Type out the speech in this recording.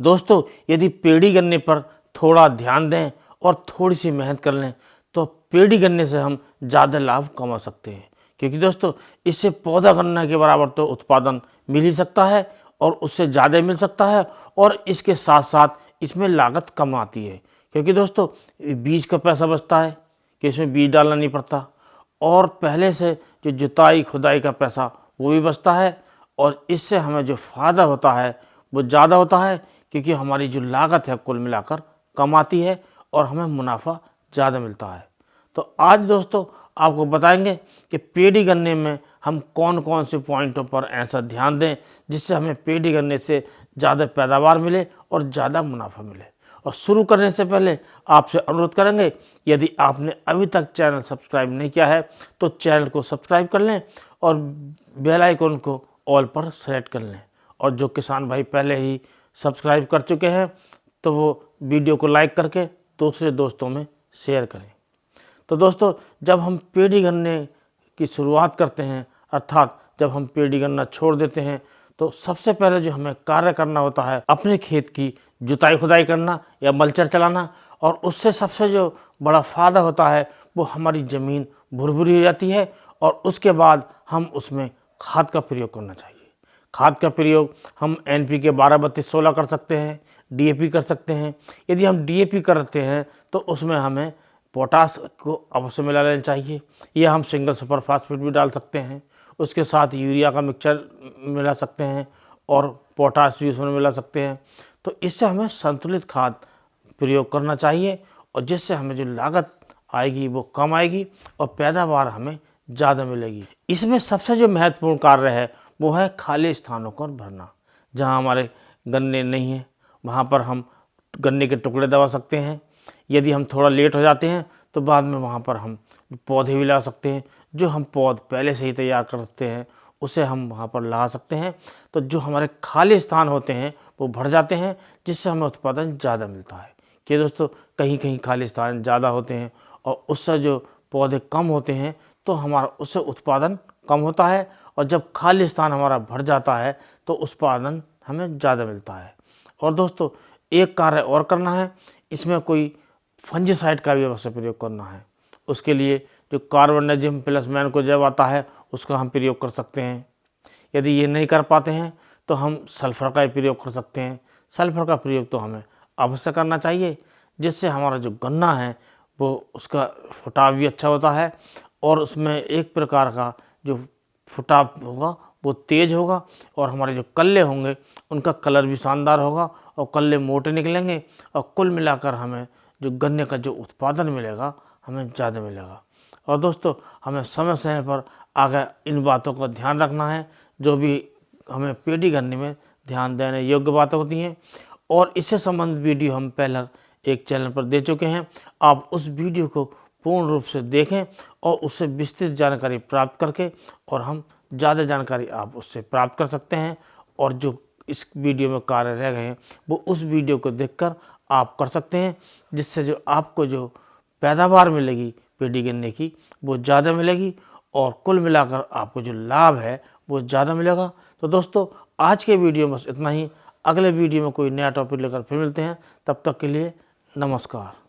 दोस्तों, यदि पेड़ी गन्ने पर थोड़ा ध्यान दें और थोड़ी सी मेहनत कर लें तो पेड़ी गन्ने से हम ज़्यादा लाभ कमा सकते हैं, क्योंकि दोस्तों इससे पौधा गन्ना के बराबर तो उत्पादन मिल ही सकता है और उससे ज़्यादा मिल सकता है, और इसके साथ साथ इसमें लागत कम आती है, क्योंकि दोस्तों बीज का पैसा बचता है कि इसमें बीज डालना नहीं पड़ता, और पहले से जो जुताई खुदाई का पैसा वो भी बचता है, और इससे हमें जो फ़ायदा होता है वो ज़्यादा होता है, क्योंकि हमारी जो लागत है कुल मिलाकर कम आती है और हमें मुनाफा ज़्यादा मिलता है। तो आज दोस्तों आपको बताएंगे कि पेड़ी गन्ने में हम कौन कौन से पॉइंटों पर ऐसा ध्यान दें जिससे हमें पेड़ी गन्ने से ज़्यादा पैदावार मिले और ज़्यादा मुनाफा मिले। और शुरू करने से पहले आपसे अनुरोध करेंगे, यदि आपने अभी तक चैनल सब्सक्राइब नहीं किया है तो चैनल को सब्सक्राइब कर लें और बेल आइकन को ऑल पर सेलेक्ट कर लें, और जो किसान भाई पहले ही सब्सक्राइब कर चुके हैं तो वो वीडियो को लाइक करके दूसरे दोस्तों में शेयर करें। तो दोस्तों, जब हम पेड़ी गन्ने की शुरुआत करते हैं, अर्थात जब हम पेड़ी गन्ना छोड़ देते हैं, तो सबसे पहले जो हमें कार्य करना होता है अपने खेत की जुताई खुदाई करना या मल्चर चलाना, और उससे सबसे जो बड़ा फ़ायदा होता है वो हमारी ज़मीन भुरभुरी हो जाती है, और उसके बाद हम उसमें खाद का प्रयोग करना चाहिए। खाद का प्रयोग हम NPK 12-32-16 कर सकते हैं, DAP कर सकते हैं। यदि हम DAP करते हैं तो उसमें हमें पोटास को अवश्य मिला लेना चाहिए, या हम सिंगल सुपर फास्फेट भी डाल सकते हैं, उसके साथ यूरिया का मिक्सचर मिला सकते हैं और पोटास भी उसमें मिला सकते हैं। तो इससे हमें संतुलित खाद प्रयोग करना चाहिए, और जिससे हमें जो लागत आएगी वो कम आएगी और पैदावार हमें ज़्यादा मिलेगी। इसमें सबसे जो महत्वपूर्ण कार्य है वो है खाली स्थानों को भरना। जहाँ हमारे गन्ने नहीं हैं वहाँ पर हम गन्ने के टुकड़े दबा सकते हैं। यदि हम थोड़ा लेट हो जाते हैं तो बाद में वहाँ पर हम पौधे भी ला सकते हैं, जो हम पौध पहले से ही तैयार कर सकते हैं उसे हम वहाँ पर लगा सकते हैं। तो जो हमारे खाली स्थान होते हैं वो भर जाते हैं, जिससे हमें उत्पादन ज़्यादा मिलता है। कि दोस्तों कहीं कहीं खाली स्थान ज़्यादा होते हैं और उससे जो पौधे कम होते हैं तो हमारा उससे उत्पादन कम होता है, और जब खाली स्थान हमारा भर जाता है तो उत्पादन हमें ज़्यादा मिलता है। और दोस्तों एक कार्य और करना है, इसमें कोई फंजीसाइड का भी अवश्य प्रयोग करना है। उसके लिए जो कार्बोनिज़म प्लस मैनकोजेब आता है उसका हम प्रयोग कर सकते हैं। यदि ये नहीं कर पाते हैं तो हम सल्फ़र का प्रयोग कर सकते हैं। सल्फ़र का प्रयोग तो हमें अवश्य करना चाहिए, जिससे हमारा जो गन्ना है वो उसका फुटाव भी अच्छा होता है, और उसमें एक प्रकार का जो फुटाव होगा वो तेज़ होगा, और हमारे जो कल्ले होंगे उनका कलर भी शानदार होगा और कल्ले मोटे निकलेंगे, और कुल मिलाकर हमें जो गन्ने का जो उत्पादन मिलेगा हमें ज़्यादा मिलेगा। और दोस्तों हमें समय समय पर आगे इन बातों का ध्यान रखना है, जो भी हमें पेड़ी गन्ने में ध्यान देने योग्य बातें होती हैं, और इससे संबंधित वीडियो हम पहले एक चैनल पर दे चुके हैं। आप उस वीडियो को पूर्ण रूप से देखें और उससे विस्तृत जानकारी प्राप्त करके, और हम ज़्यादा जानकारी आप उससे प्राप्त कर सकते हैं, और जो इस वीडियो में कार्य रह गए हैं वो उस वीडियो को देखकर आप कर सकते हैं, जिससे जो आपको जो पैदावार मिलेगी पेड़ी गन्ने की वो ज़्यादा मिलेगी, और कुल मिलाकर आपको जो लाभ है वो ज़्यादा मिलेगा। तो दोस्तों आज के वीडियो में बस इतना ही। अगले वीडियो में कोई नया टॉपिक लेकर फिर मिलते हैं, तब तक के लिए नमस्कार।